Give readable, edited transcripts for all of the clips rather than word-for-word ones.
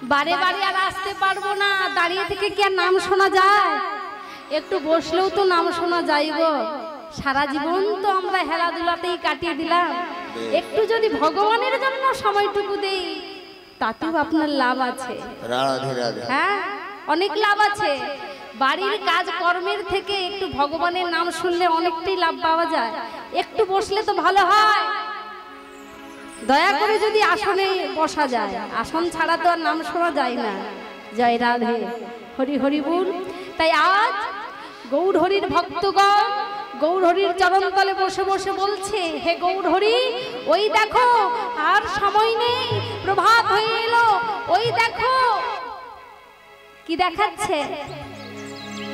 বারে বারে আর আসতে পারবো না, দাঁড়িয়ে থেকে কি আর নাম শোনা যায়? একটু বসলেও তো নাম শোনা যায় গো। সারা জীবন তো আমরা খেলাধুলাতেই কাটিয়ে দিলাম, একটু যদি ভগবানের জন্য সময়টুকু দেই তাতেও আপনার লাভ আছে। হ্যাঁ, অনেক লাভ আছে। বাড়ির কাজ কর্মের থেকে একটু ভগবানের নাম শুনলে অনেকটাই লাভ পাওয়া যায়। একটু বসলে তো ভালো হয়। দয়া করে যদি আসনে বসা যায়, আসন ছাড়া তো আর নাম শোনা যায় না। জয় রাধে, হরি হরি বল। তাই আজ গৌর হরির ভক্তগণ গৌর হরির চরণ তলে বসে বসে বলছে, হে গৌর হরি, ওই দেখো আর সময় নেই, প্রভাত হয়ে এলো। ওই দেখো কি দেখাচ্ছে,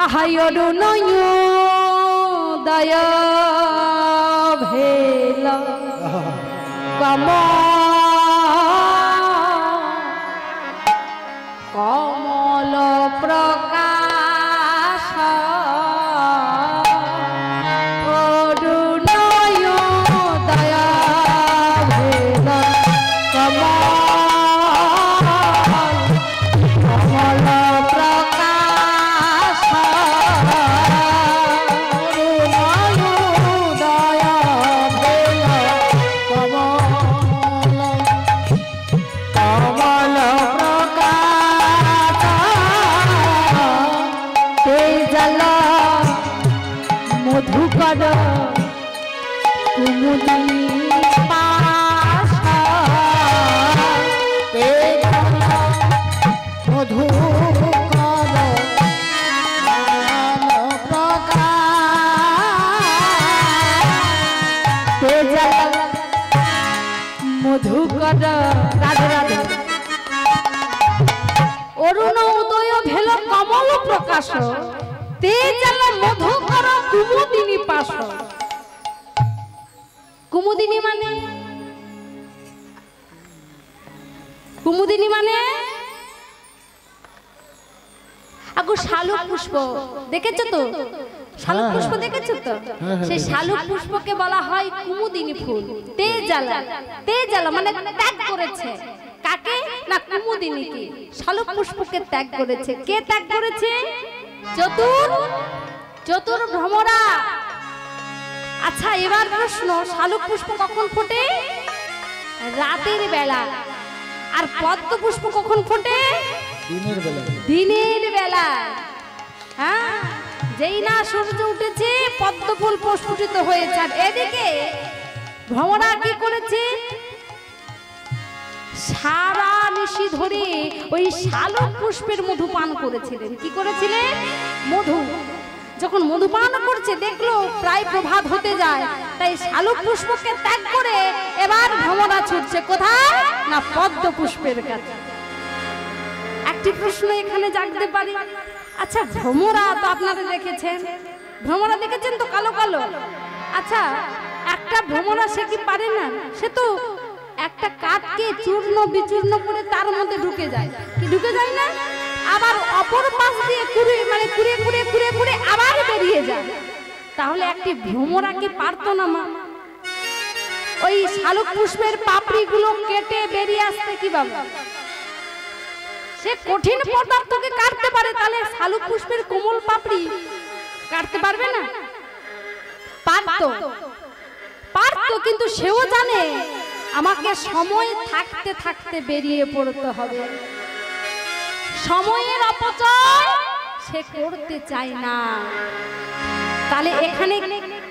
আহাই অরুণয় দয়া ভেল কমল প্রকাশ অরুণয় দয়া ভেল কমল প্রকাশ অরুণয় দয়া ভেল কমল মধুকর কুমুদি পাশা মধুকর মধুকর রাধে রাধে অরুণ উদয় ভেল কমল প্রকাশ তেজাল মধুকর কুমুদিনী পাশ। কুমুদিনী মানে আগো শালুক পুষ্প দেখেছো তো? শালুক পুষ্প দেখেছো তো? সেই শালুক পুষ্পকে বলা হয় কুমুদিনী ফুল। তেজালা মানে ত্যাগ করেছে। কাকে? না কুমুদিনীকে। শালুক পুষ্পকে ত্যাগ করেছে। কে ত্যাগ করেছে? চতুর ভ্রমরা। আচ্ছা, এবার প্রশ্ন, শালুক পুষ্প কখন ফোটে? রাতের বেলা। আর পদ্ম পুষ্প কখন ফোটে? দিনের বেলা। হ্যাঁ, যেই না সূর্য উঠেছে পদ্ম ফুল প্রস্ফুটিত হয়েছে। আর এদিকে ভ্রমরা কি করেছে? সারা নিশি ধরে ওই শালুক পুষ্পের মধু পান করেছিলেন। কি করেছিলেন? মধু। যখন মধু পান করছে দেখলো প্রায় প্রভাত হতে যায়, তাই শালুক পুষ্পকে ত্যাগ করে এবার ভ্রমরা ছুটছে কোথায়? না পদ্ম পুষ্পের কাছে। একটি প্রশ্ন এখানে জাগতে পারে, আচ্ছা ভ্রমরা তো আপনারা দেখেছেন, ভ্রমরা দেখেছেন তো কালো কালো। আচ্ছা, একটা ভ্রমরা সে কি পারে না? সে তো একটা কাঠকে চূর্ণ বিচূর্ণ করে তার মধ্যে ঢুকে যায়। কি ঢুকে যায় না? আবার অপর পাশ দিয়ে কুড়ে কুড়ে আবার বেরিয়ে যায়। তাহলে একটি ভ্রমরা কি পারতো না মা ওই শালুক পুষ্পের পাপড়িগুলো কেটে বেরিয়ে আসতে? কিভাবে? সে কঠিন পদার্থকে কাটতে পারে, তাহলে শালুক পুষ্পের কোমল পাপড়ি কাটতে পারবে না? পারতো, কিন্তু সেও জানে আমাকে সময় থাকতে থাকতে বেরিয়ে পড়তে হবে। সময়ের অপচয় সে করতে চায় না। তাহলে এখানে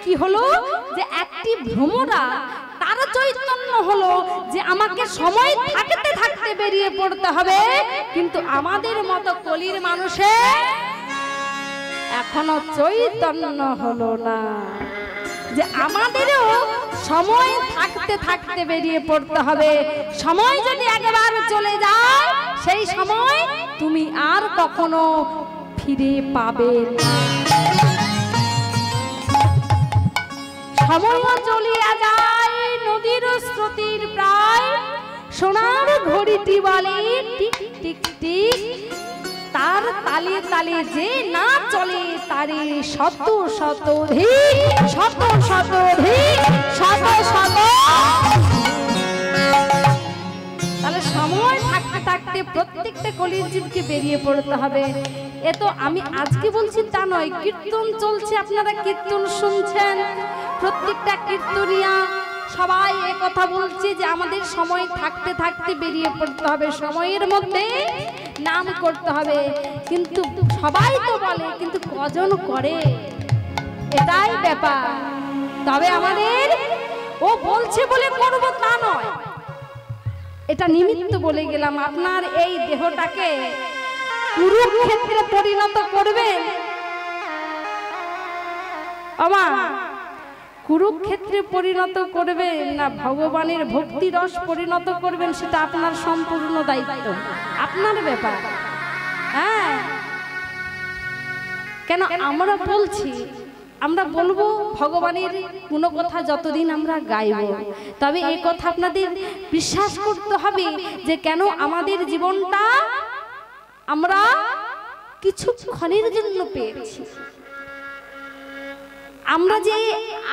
কি হলো? যে একটি ভ্রমরা তার চৈতন্য হলো যে আমাকে সময় থাকতে থাকতে বেরিয়ে পড়তে হবে, কিন্তু আমাদের মতো কলির মানুষের এখনো চৈতন্য হলো না যে আমাদেরও সময় থাকতে থাকতে বেরিয়ে পড়তে হবে। সময় যদি একবার চলে যায় সেই সময় তুমি আর কখনো ফিরে পাবে না। সময় চলিয়া যায় নদীর স্রোতের প্রায়, সোনার ঘড়িটি বলে টিক টিক টিক, তার তালে তালে যে না চলে তারে শত শত ধিক, শত শত ধিক, শত শত। তাহলে সময় থাকতে থাকতে প্রত্যেকটা কলির জীবকে বেরিয়ে পড়তে হবে। এ তো আমি আজকে বলছি তা নয়, কীর্তন চলছে, আপনারা কীর্তন শুনছেন, প্রত্যেকটা কীর্তনিয়া সবাই এ কথা বলছে যে আমাদের সময় থাকতে থাকতে বেরিয়ে পড়তে হবে, সময়ের মধ্যে নাম করতে হবে। কিন্তু সবাই তো বলে, কিন্তু কজন করে, এটাই ব্যাপার। তবে আমাদের ও বলছে বলে করব তা নয়, এটা নিমিত্ত বলে গেলাম। আপনার এই দেহটাকে কুরুক্ষেত্রে পরিণত করবেন, আমা কুরুক্ষেত্রে পরিণত করবেন না ভগবানের ভক্তি রস পরিণত করবেন, সেটা আপনার সম্পূর্ণ দায়িত্ব, আপনার ব্যাপার। হ্যাঁ, কেন আমরা বলছি, আমরা বলবো ভগবানের কোনো কথা যতদিন আমরা গাইব, তবে এই কথা আপনাদের বিশ্বাস করতে হবে যে কেন আমাদের জীবনটা আমরা কিছুক্ষণের জন্য পেয়েছি। আমরা যে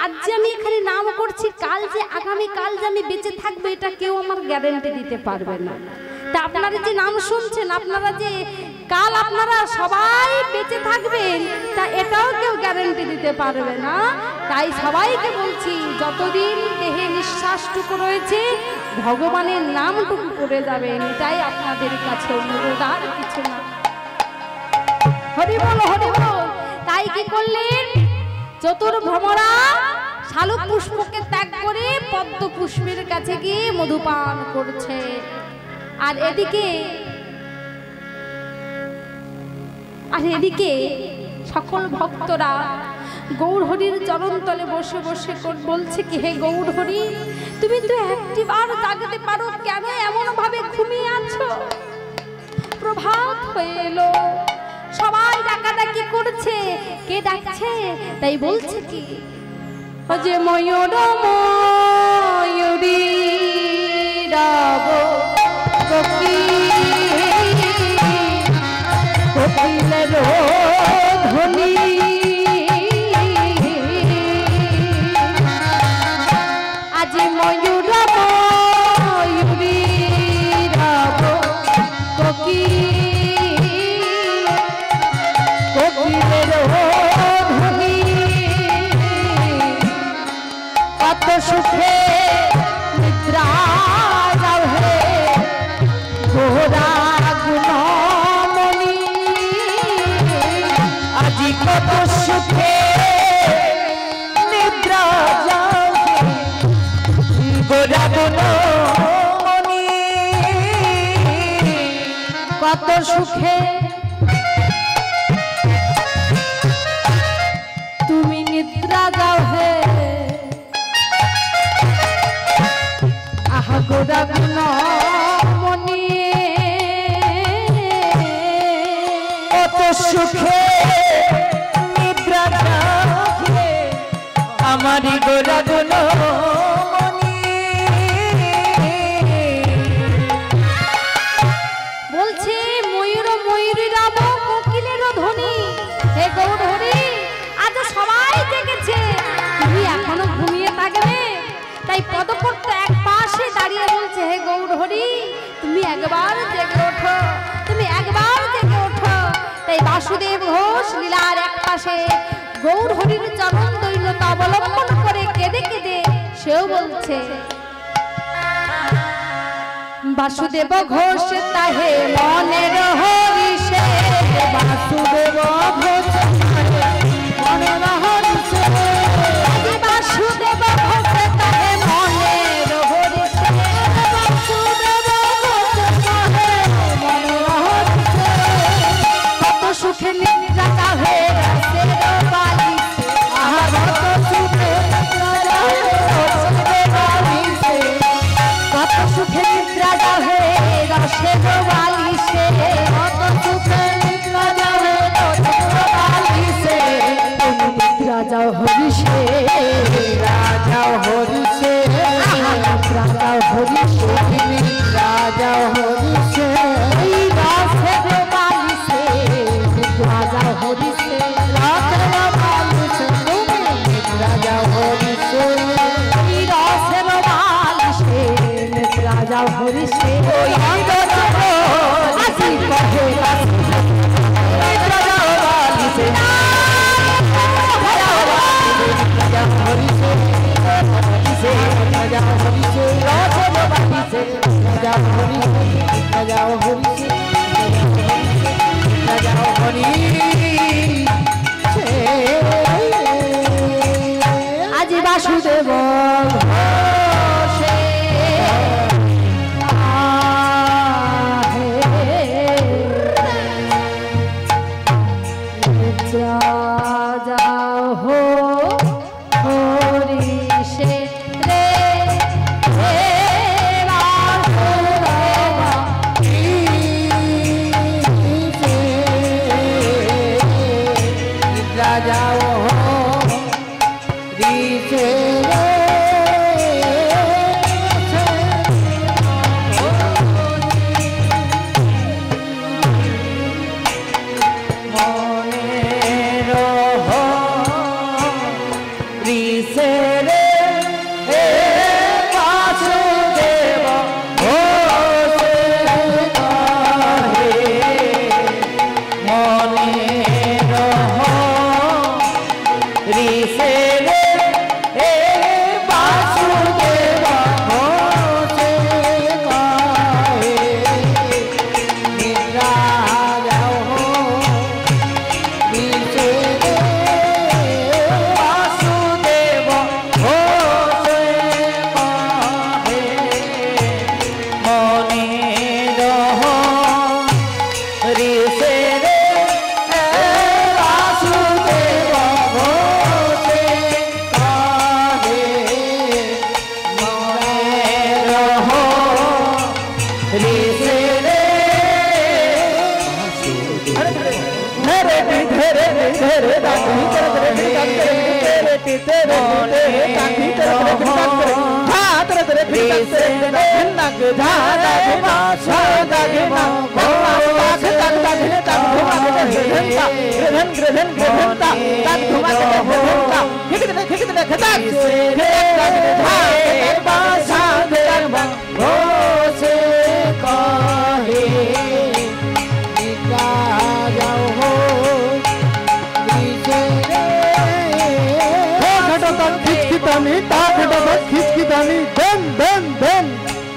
আজ যে আমি এখানে নাম করছি, কাল যে আগামী কাল যে আমি বেঁচে থাকবো, এটা কেউ আমার গ্যারান্টি দিতে পারবে না। তা আপনারা যে নাম শুনছেন, আপনারা যে কাল আপনারা সবাই বেঁচে থাকবেন, তা এটাও কেউ গ্যারান্টি দিতে পারবে না। তাই সবাইকে বলছি, যতদিন দেহে নিঃশ্বাসটুকু রয়েছে ভগবানের নামটুকু করে যাবেন, এটাই আপনাদের কাছে অনুরোধ, আর কিছু না। হরি বল, হরি বল। তাই কি করলেন? চতুর্ভ্রমরা শালুক পুষ্পকে ত্যাগ করে পদ্ম পুষ্পের কাছে গিয়ে মধুপান করছে। আর এদিকে সকল ভক্তরা গৌর হরির চরণ তলে বসে বসে বলছে কি, হে গৌর হরি, তুমি তো একটিবার জাগতে পারো, কেন এমন ভাবে ঘুমিয়ে আছো? প্রভাত হয়ে এলো, সবাই ডাকাডাকি করছে, কে ডাকছে? তাই বলছে কি, যে ময়ূর ময়ূরী রাব কোকিলের ধ্বনি, আজ ময়ূর ময়ূরী রাব কোকিলের ধ্বনি, কত সুখে নিদ্রা যাও হে গোরা গুণমণি, আজি কত সুখে নিদ্রা যাও হে গোরা গুণমণি, কত সুখে তুমি নিদ্রা যাও হে আহা গোরা গুণমণি, কত সুখে নিদ্রা যাও হে আমারি গোরা গুণমণি। বলছে ময়ূর ময়ূরী রাব কোকিলের ধ্বনি, হে গৌর হরি, আজ সবাই জেগেছে, তুমি এখনো ঘুমিয়ে থাকবে? তাই পদপর্ত এক পাশে দাঁড়িয়ে বলছে, হে গৌর হরি, তুমি একবার জেগে ওঠো, তুমি একবার জেগে ওঠো। তাই বাসুদেব ঘোষ লীলার এক পাশে গৌর হরির চরণ দৈন্যতা অবলম্বন করে কেঁদে কেঁদে সেও বলছে, বাসুদেব ঘোষ তাহে মনের হরিষে, বাসুদেব ঘোষ মনের হরিষে, বাসুদেব ঘোষ তাহে মনের হরিষে, বাসুদেব ঘোষ তাহে মনের হরিষে, কত সুখে নিদ্রা যাহে রসের বালিশে, আহা কত সুখে নিদ্রা যাহে রসের বালিশে, কত সুখে নিদ্রা যাহে রসের বালিশে, কত সুখে নিদ্রা যাহে রসের বালিশে, जाओ हरि आज वासुदेव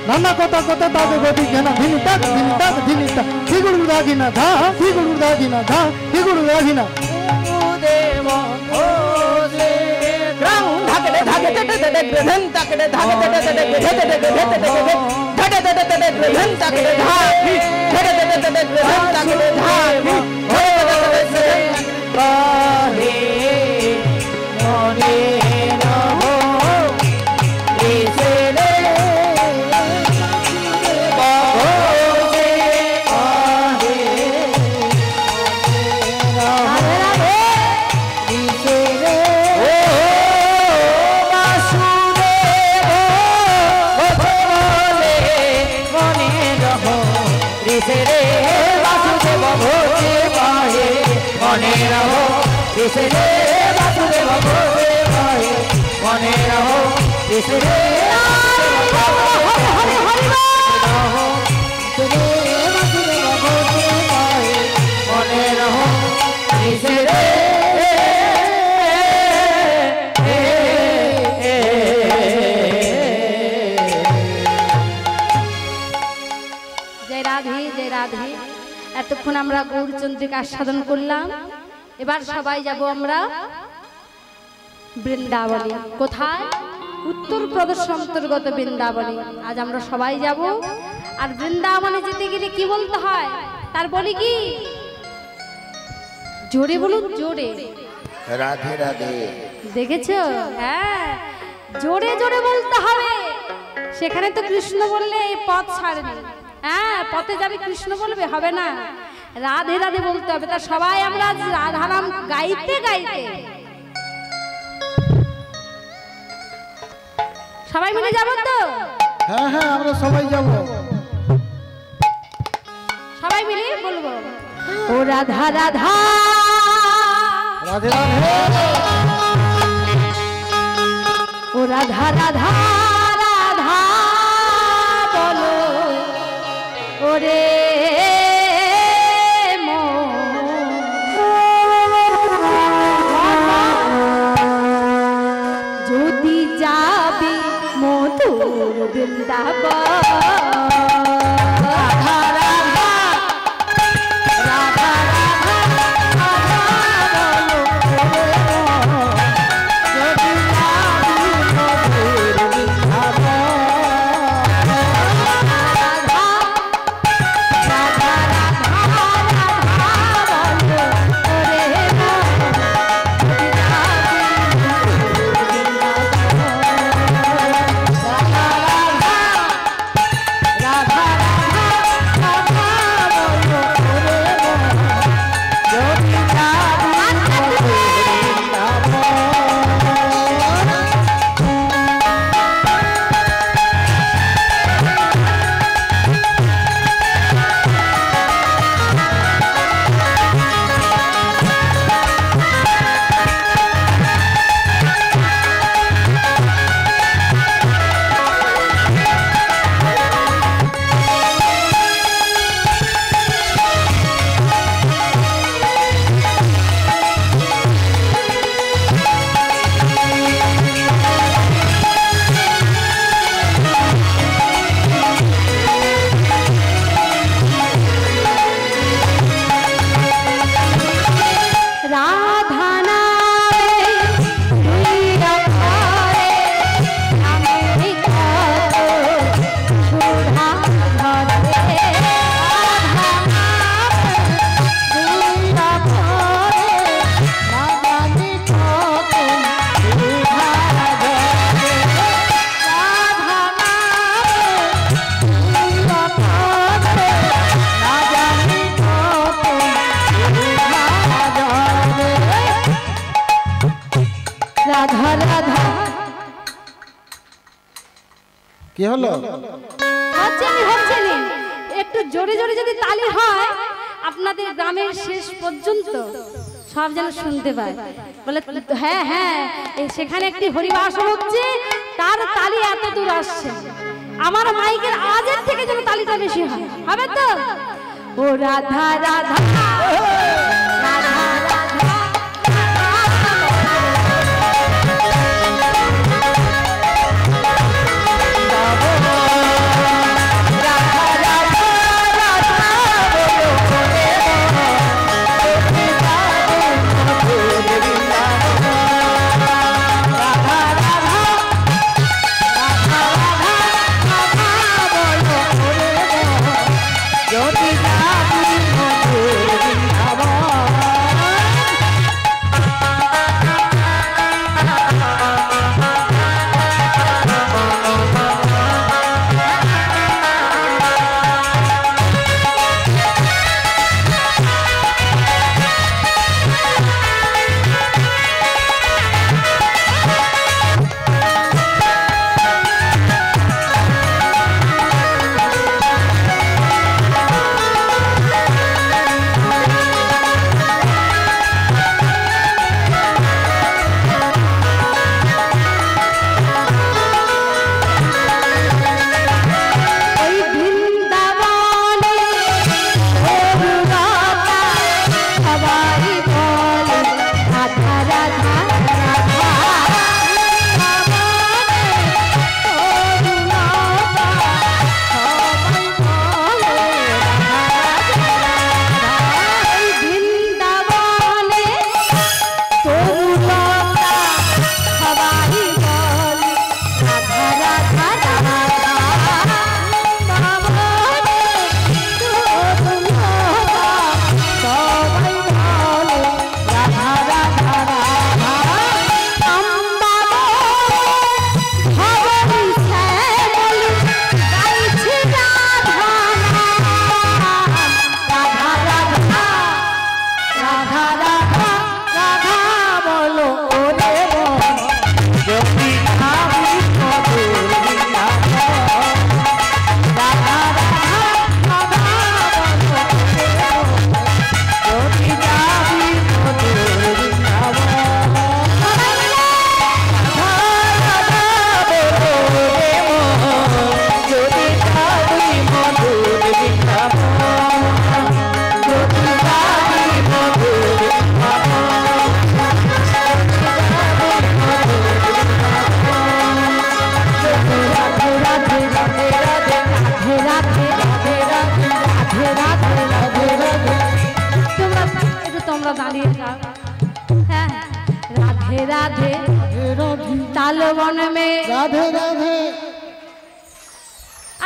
नाना कोता कोता तागे गोदी केना धिनी तक फिगुरु दागिना धा फिगुरु दागिना धा फिगुरु दागिना देव ओ से ग्राम धागे धागे तटे ग्रहण तकड़े धागे तटे घेते घेते घटे तटे ग्रहण तकड़े धागे घेते तटे ग्रहण तकड़े धागे काहे मोने रहो ऐसे এতক্ষণ আমরা গৌরচন্দ্রিকা আস্বাদন করলাম। এবার সবাই যাব আমরা বৃন্দাবনে। কোথায়? উত্তরপ্রদেশ অন্তর্গত বৃন্দাবনে আজ আমরা সবাই যাব। আর বৃন্দাবনে যেতে গেলে কি বলতে হয় তার বলি কি? জোরে বলুন, জোরে রাধে রাধে। দেখেছো? হ্যাঁ, জোরে জোরে বলতে হবে। সেখানে তো কৃষ্ণ বললে এই পথ ছাড়বে। হ্যাঁ, পথে যাবে কৃষ্ণ বলবে, হবে না। রাধে রাধে বলতে হবে। তা সবাই আমরা রাধা নাম গাইতে গাইতে সবাই মিলে যাব তো? হ্যাঁ হ্যাঁ, আমরা সবাই যাব। সবাই মিলে বলবো ও রাধা রাধা রাধে রাধে, ও রাধা রাধা রাধা বলো ওরে যদি যাবে মধুর বৃন্দাবন কি হলো? হচ্ছে নি একটু জোরে জোরে যদি তালি হয় আপনাদের গ্রামের শেষ পর্যন্ত সব যেন শুনতে পায়। বলে হ্যাঁ হ্যাঁ সেখানে একটি হরিবাস হচ্ছে, তার তালি এত দূর আসছে, আমার মাইকের আওয়াজের থেকে যেন তালিটা বেশি হয়, হবে তো? ও রাধা রাধা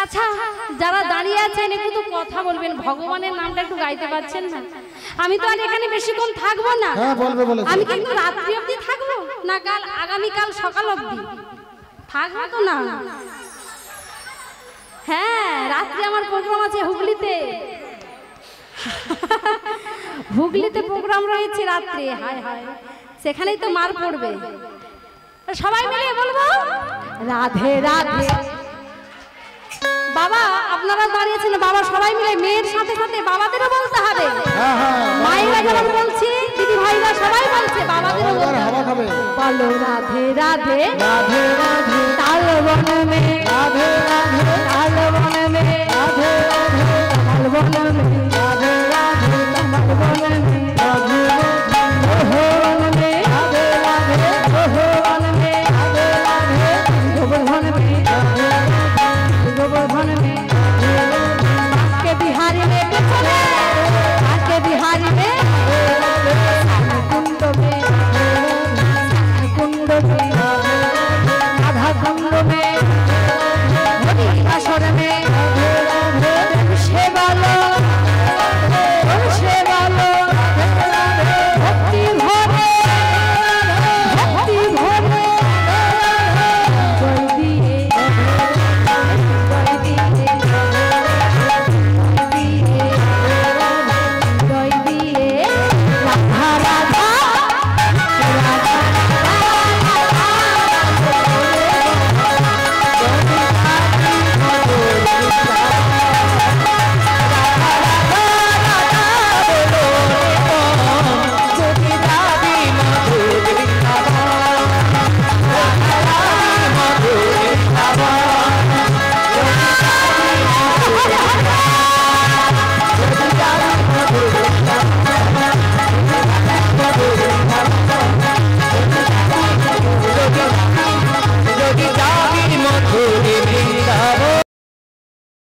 আচ্ছা যারা দাঁড়িয়ে আছেন একটু তো কথা বলবেন, ভগবানের নামটা একটু গাইতে পারছেন না? আমি তো আর এখানে বেশিক্ষণ থাকবো না। আমি কিন্তু রাত্রি অবধি থাকবো না, কাল আগামীকাল সকাল অবধি থাকবো তো না? হ্যাঁ রাত্রি আমার প্রোগ্রাম আছে হুগলিতে, হুগলিতে প্রোগ্রাম রয়েছে রাত্রে। হায় হায় সেখানেই তো মার পড়বে। সবাই মিলে বলবো রাধে রাধে। বাবা আপনারা দাঁড়িয়েছেন, বাবা সবাই মিলে মেয়ের সাথে সাথে বাবাদেরও বলতে হবে। মায়েরা যেমন বলছি, দিদি ভাইরা সবাই বলছে, বাবাদেরও বলতে হবে। বলো রাধে রাধে রাধে রাধে তাল বন মে রাধে রাধে